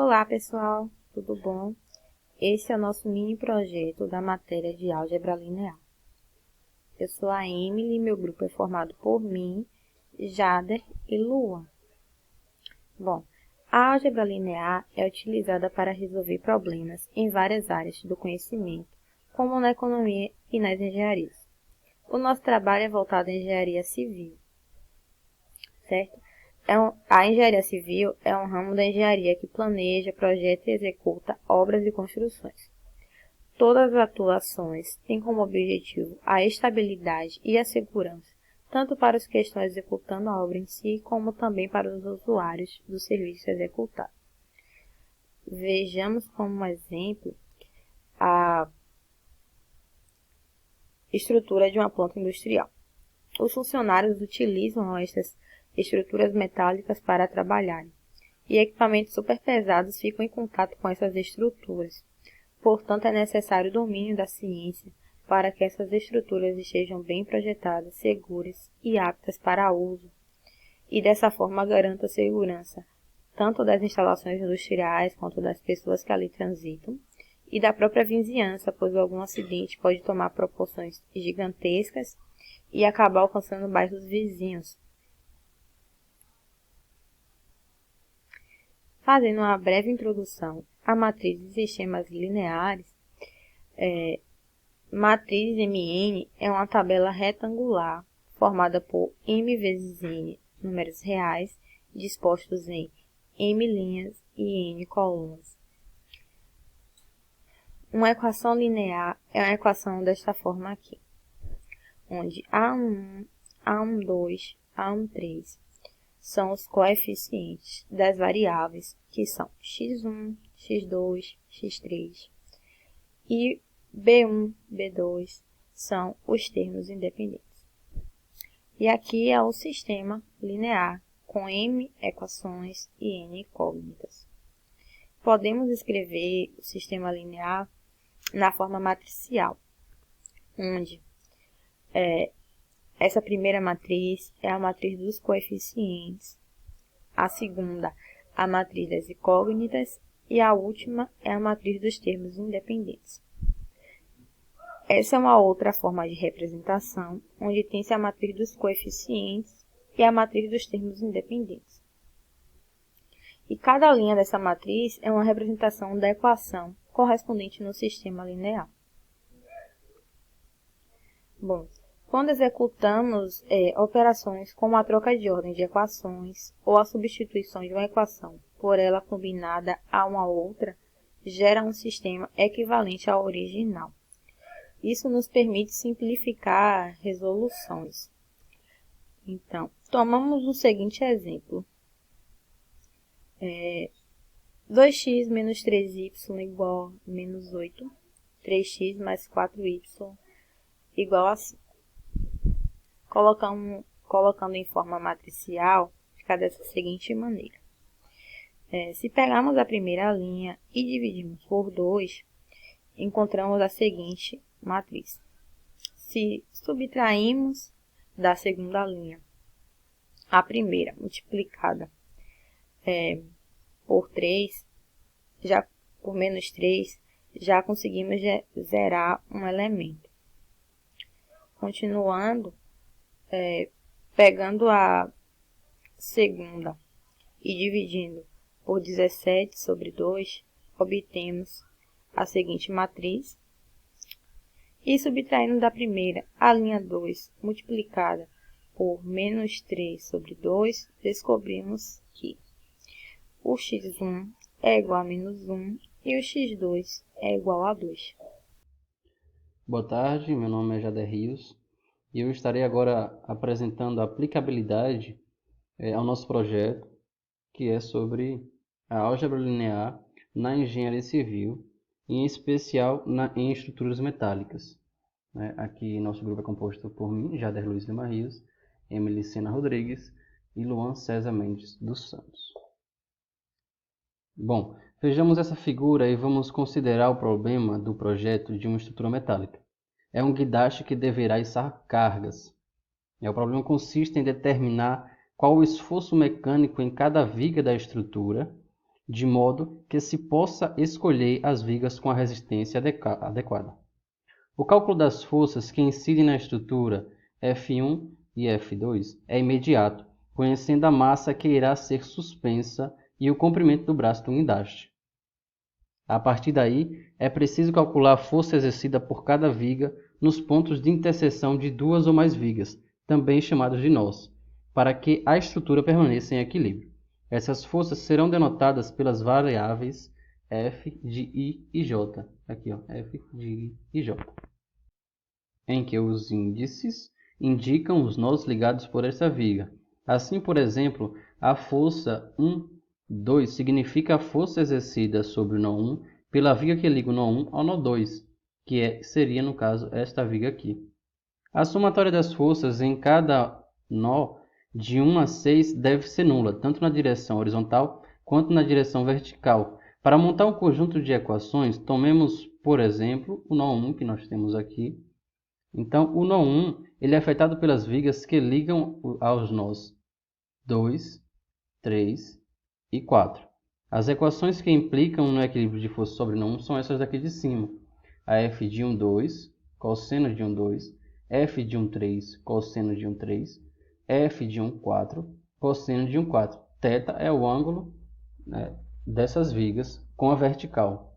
Olá pessoal, tudo bom? Esse é o nosso mini projeto da matéria de álgebra linear. Eu sou a Emily e meu grupo é formado por mim, Jader e Luan. Bom, a álgebra linear é utilizada para resolver problemas em várias áreas do conhecimento, como na economia e nas engenharias. O nosso trabalho é voltado à engenharia civil, certo? A engenharia civil é um ramo da engenharia que planeja, projeta e executa obras e construções. Todas as atuações têm como objetivo a estabilidade e a segurança, tanto para os que estão executando a obra em si, como também para os usuários do serviço executado. Vejamos como exemplo a estrutura de uma planta industrial. Os funcionários utilizam estas estruturas metálicas para trabalharem, e equipamentos superpesados ficam em contato com essas estruturas. Portanto, é necessário o domínio da ciência para que essas estruturas estejam bem projetadas, seguras e aptas para uso, e dessa forma garanta a segurança tanto das instalações industriais quanto das pessoas que ali transitam, e da própria vizinhança, pois algum acidente pode tomar proporções gigantescas e acabar alcançando bairros vizinhos. Fazendo uma breve introdução à matriz de sistemas lineares, matriz MN é uma tabela retangular formada por M vezes N números reais dispostos em M linhas e N colunas. Uma equação linear é uma equação desta forma aqui, onde A1, A12, A13 são os coeficientes das variáveis, que são x1, x2, x3, e B1, B2 são os termos independentes. E aqui é o sistema linear, com M equações e N incógnitas. Podemos escrever o sistema linear na forma matricial, onde essa primeira matriz é a matriz dos coeficientes, a segunda a matriz das incógnitas e a última é a matriz dos termos independentes. Essa é uma outra forma de representação, onde tem-se a matriz dos coeficientes e a matriz dos termos independentes. E cada linha dessa matriz é uma representação da equação correspondente no sistema linear. Bom, quando executamos operações como a troca de ordem de equações ou a substituição de uma equação por ela combinada a uma outra, gera um sistema equivalente ao original. Isso nos permite simplificar resoluções. Então, tomamos o seguinte exemplo. 2x menos 3y igual a menos 8. 3x mais 4y igual a 5. Colocando em forma matricial, fica dessa seguinte maneira. Se pegarmos a primeira linha e dividirmos por 2, encontramos a seguinte matriz. Se subtrairmos da segunda linha a primeira multiplicada por 3, por menos 3, já conseguimos zerar um elemento. Continuando, pegando a segunda e dividindo por 17 sobre 2, obtemos a seguinte matriz. E subtraindo da primeira a linha 2 multiplicada por menos 3 sobre 2, descobrimos que o x1 é igual a menos 1 e o x2 é igual a 2. Boa tarde, meu nome é Jader Rios e eu estarei agora apresentando a aplicabilidade ao nosso projeto, que é sobre a álgebra linear na engenharia civil, em especial em estruturas metálicas. Aqui nosso grupo é composto por mim, Jader Luiz Lima Rios, Emily Sena Rodrigues e Luan César Mendes dos Santos. Bom, vejamos essa figura e vamos considerar o problema do projeto de uma estrutura metálica. É um guindaste que deverá içar cargas. O problema consiste em determinar qual o esforço mecânico em cada viga da estrutura de modo que se possa escolher as vigas com a resistência adequada. O cálculo das forças que incidem na estrutura F1 e F2 é imediato, conhecendo a massa que irá ser suspensa e o comprimento do braço do guindaste. A partir daí, é preciso calcular a força exercida por cada viga nos pontos de interseção de duas ou mais vigas, também chamados de nós, para que a estrutura permaneça em equilíbrio. Essas forças serão denotadas pelas variáveis F de I e J. Aqui, ó, F de I e J. Em que os índices indicam os nós ligados por essa viga. Assim, por exemplo, a força 1, 2 significa a força exercida sobre o nó 1 pela viga que liga o nó 1 ao nó 2, que seria, no caso, esta viga aqui. A somatória das forças em cada nó de 1 a 6 deve ser nula, tanto na direção horizontal quanto na direção vertical. Para montar um conjunto de equações, tomemos, por exemplo, o nó 1 que nós temos aqui. Então, o nó 1 ele é afetado pelas vigas que ligam aos nós 2, 3 e 4. As equações que implicam no equilíbrio de força sobre nó 1 são essas daqui de cima. A f de 1, 2, cosseno de 1, 2, f de 1, 3, cosseno de 1, 3, f de 1, 4, cosseno de 1, 4. Θ é o ângulo, né, dessas vigas com a vertical.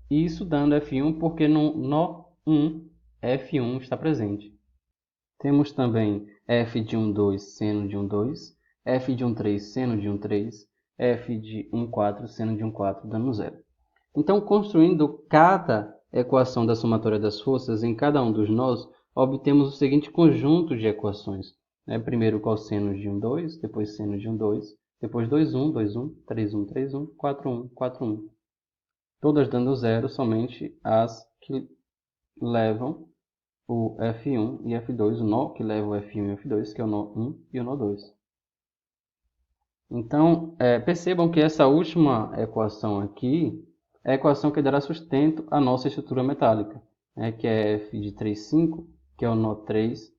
Isso dando F1 porque no nó 1, F1 está presente. Temos também f de 1, 2, seno de 1, 2, f de 1, 3, seno de 1, 3, f de 1, 4, seno de 1, 4, dando 0. Então, construindo cada equação da somatória das forças em cada um dos nós, obtemos o seguinte conjunto de equações. Primeiro cosseno de 1, 2, depois seno de 1, 2, depois 2, 1, 2, 1, 3, 1, 3, 1, 4, 1, 4, 1. Todas dando 0, somente as que levam o F1 e F2, o nó que leva o F1 e o F2, que é o nó 1 e o nó 2. Então, percebam que essa última equação aqui é a equação que dará sustento à nossa estrutura metálica, que é F de 3, 5, que é o nó 3,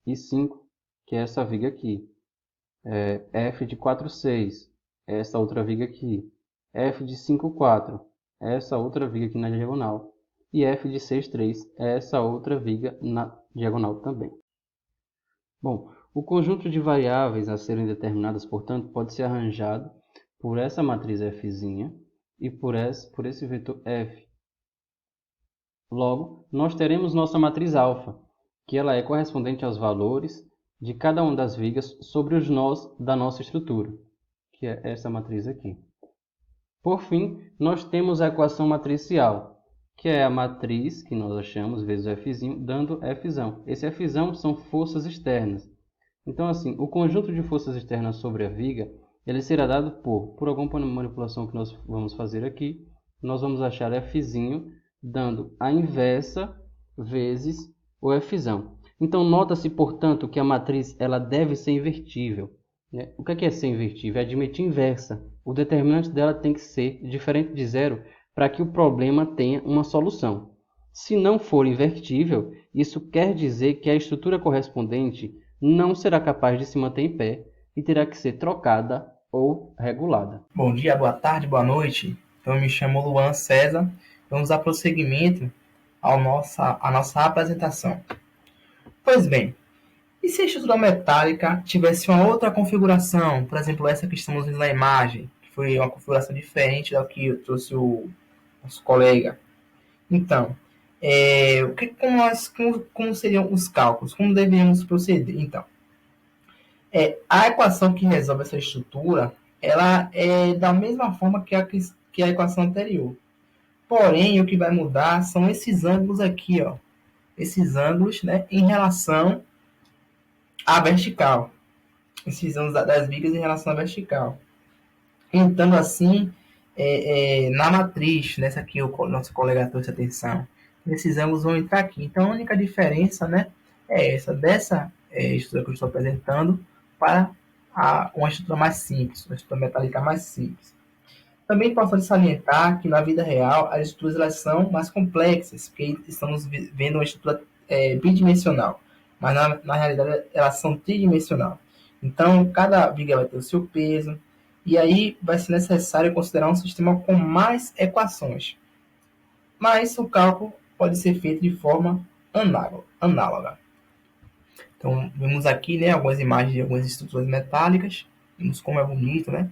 e 5, que é essa viga aqui. F de 4, 6, é essa outra viga aqui. F de 5, 4, é essa outra viga aqui na diagonal. E F de 6, 3, é essa outra viga na diagonal também. Bom, o conjunto de variáveis a serem determinadas, portanto, pode ser arranjado por essa matriz F e por esse vetor F. Logo, nós teremos nossa matriz alfa, que ela é correspondente aos valores de cada uma das vigas sobre os nós da nossa estrutura, que é essa matriz aqui. Por fim, nós temos a equação matricial, que é a matriz que nós achamos vezes o F, dando F. Esse F são forças externas. Então, assim, o conjunto de forças externas sobre a viga, ele será dado por alguma manipulação que nós vamos fazer aqui, nós vamos achar F dando a inversa vezes o F. Então, nota-se, portanto, que a matriz ela deve ser invertível. O que é ser invertível? É admitir inversa. O determinante dela tem que ser diferente de zero para que o problema tenha uma solução. Se não for invertível, isso quer dizer que a estrutura correspondente não será capaz de se manter em pé e terá que ser trocada ou regulada. Bom dia, boa tarde, boa noite. Então, eu me chamo Luan César. Vamos dar prosseguimento à nossa apresentação. Pois bem, e se a estrutura metálica tivesse uma outra configuração? Por exemplo, essa que estamos vendo na imagem, que foi uma configuração diferente da que trouxe o nosso colega. Então, como seriam os cálculos? Como deveríamos proceder? Então, a equação que resolve essa estrutura, ela é da mesma forma que a equação anterior. Porém, o que vai mudar são esses ângulos aqui, ó. Esses ângulos, né, em relação à vertical. Esses ângulos das vigas em relação à vertical. Então, assim, na matriz, nessa aqui o nosso colega trouxe atenção, esses ângulos vão entrar aqui. Então, a única diferença, né, é essa, dessa estrutura que eu estou apresentando para uma estrutura mais simples, uma estrutura metálica mais simples. Também é importante salientar que na vida real as estruturas elas são mais complexas, porque estamos vendo uma estrutura bidimensional, mas na realidade elas são tridimensional. Então, cada viga vai ter o seu peso, E aí vai ser necessário considerar um sistema com mais equações. Mas o cálculo pode ser feito de forma análoga. Então, vemos aqui, né, algumas imagens de algumas estruturas metálicas. Vemos como é bonito, né,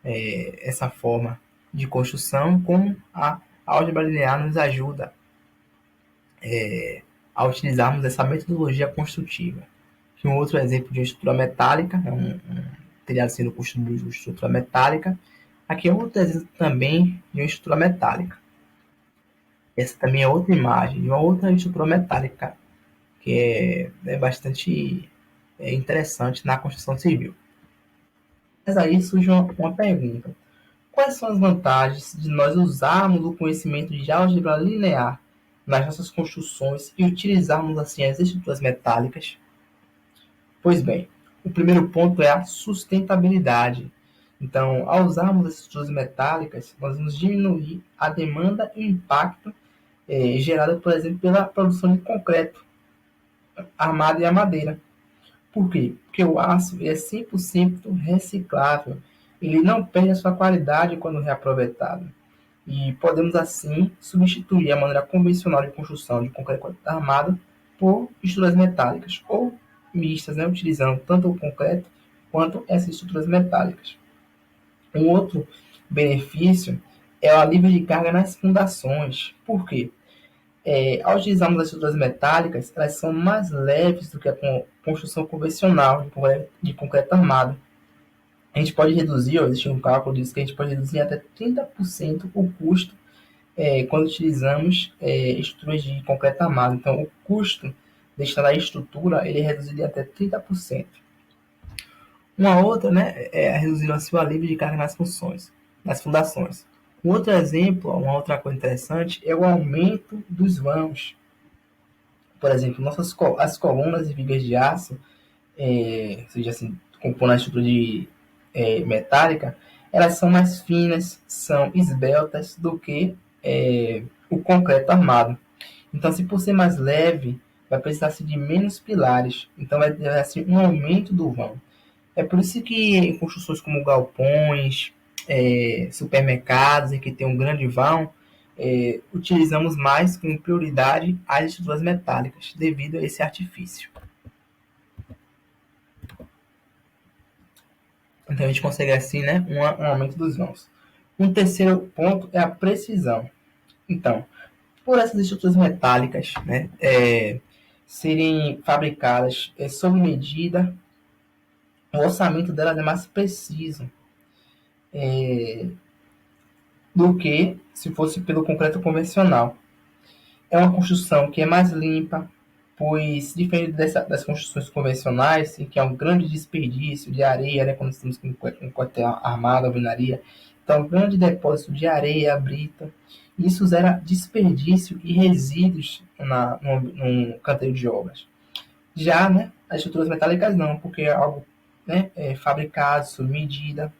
essa forma de construção, como a álgebra linear nos ajuda a utilizarmos essa metodologia construtiva. Aqui um outro exemplo de uma estrutura metálica, telhado sendo construído de estrutura metálica. Aqui é outro exemplo também de uma estrutura metálica. Essa também é outra imagem de uma outra estrutura metálica, que é bastante interessante na construção civil. Mas aí surge uma pergunta. Quais são as vantagens de nós usarmos o conhecimento de álgebra linear nas nossas construções e utilizarmos assim as estruturas metálicas? Pois bem, o primeiro ponto é a sustentabilidade. Então, ao usarmos as estruturas metálicas, nós vamos diminuir a demanda e o impacto gerado, por exemplo, pela produção de concreto armado e a madeira. Por quê? Porque o aço é 100% reciclável. Ele não perde a sua qualidade quando reaproveitado. E podemos, assim, substituir a maneira convencional de construção de concreto armado por estruturas metálicas ou mistas, né, utilizando tanto o concreto quanto essas estruturas metálicas. Um outro benefício é o alívio de carga nas fundações. Por quê? Ao utilizarmos as estruturas metálicas, elas são mais leves do que a construção convencional de concreto armado. A gente pode reduzir, existe um cálculo disso, que a gente pode reduzir até 30% o custo quando utilizamos estruturas de concreto armado. Então, o custo destinado à estrutura ele é reduzido em até 30%. Uma outra, né, é reduzir assim, o alívio de carga nas fundações. Um outro exemplo, uma outra coisa interessante, é o aumento dos vãos. Por exemplo, as colunas e vigas de aço, seja assim, compondo a estrutura metálica, elas são mais finas, são esbeltas do que o concreto armado. Então, se por ser mais leve, vai precisar de menos pilares. Então, vai ter assim, um aumento do vão. É por isso que em construções como galpões, supermercados, em que tem um grande vão, utilizamos mais com prioridade as estruturas metálicas, devido a esse artifício. Então a gente consegue assim, né, um aumento dos vãos. Um terceiro ponto é a precisão. Então, por essas estruturas metálicas, né, serem fabricadas sob medida, o orçamento delas é mais preciso do que se fosse pelo concreto convencional. É uma construção que é mais limpa, pois, diferente das construções convencionais, em que há um grande desperdício de areia, né, quando estamos com concreto armado, alvenaria, então, um grande depósito de areia, brita, isso gera desperdício e resíduos no canteiro de obras. Já, né, as estruturas metálicas não, porque é algo, né, fabricado sob medida,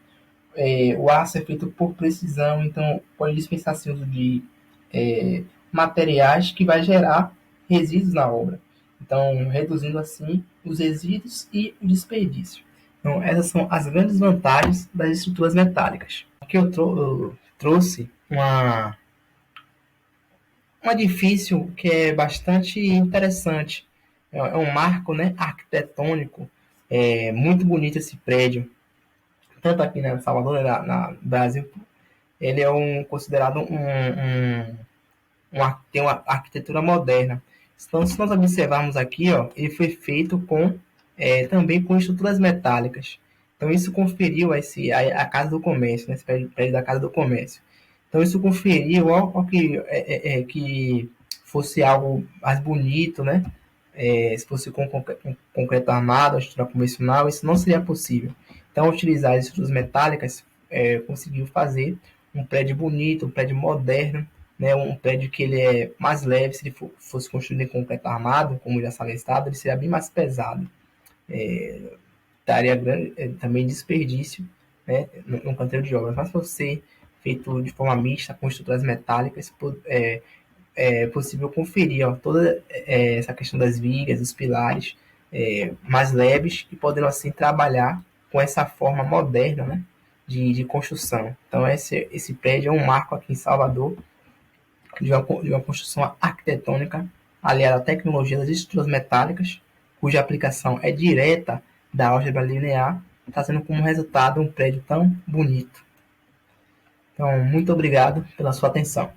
o aço é feito por precisão, então pode dispensar o uso de materiais que vai gerar resíduos na obra. Então, reduzindo assim os resíduos e o desperdício. Então, essas são as grandes vantagens das estruturas metálicas. Aqui eu trouxe um edifício que é bastante interessante. É um marco, né, arquitetônico. É muito bonito esse prédio. Tanto aqui na Salvador, no Brasil, ele é considerado tem uma arquitetura moderna. Então, se nós observarmos aqui, ó, ele foi feito também com estruturas metálicas. Então, isso conferiu a Casa do Comércio, né, esse prédio da Casa do Comércio. Então, isso conferiu que fosse algo mais bonito, né? Se fosse com concreto armado, a estrutura convencional, isso não seria possível. Então, utilizar as estruturas metálicas conseguiu fazer um prédio bonito, um prédio moderno, né, um prédio que ele é mais leve. Se ele fosse construído em concreto armado, como já salientado, ele seria bem mais pesado. Daria grande, também desperdício, né, no canteiro de obras. Mas se fosse feito de forma mista, com estruturas metálicas, é possível conferir toda essa questão das vigas, dos pilares mais leves, e podendo assim trabalhar com essa forma moderna, né, de construção. Então, esse prédio é um marco aqui em Salvador de uma construção arquitetônica aliada à tecnologia das estruturas metálicas, cuja aplicação é direta da álgebra linear, trazendo como resultado um prédio tão bonito. Então, muito obrigado pela sua atenção.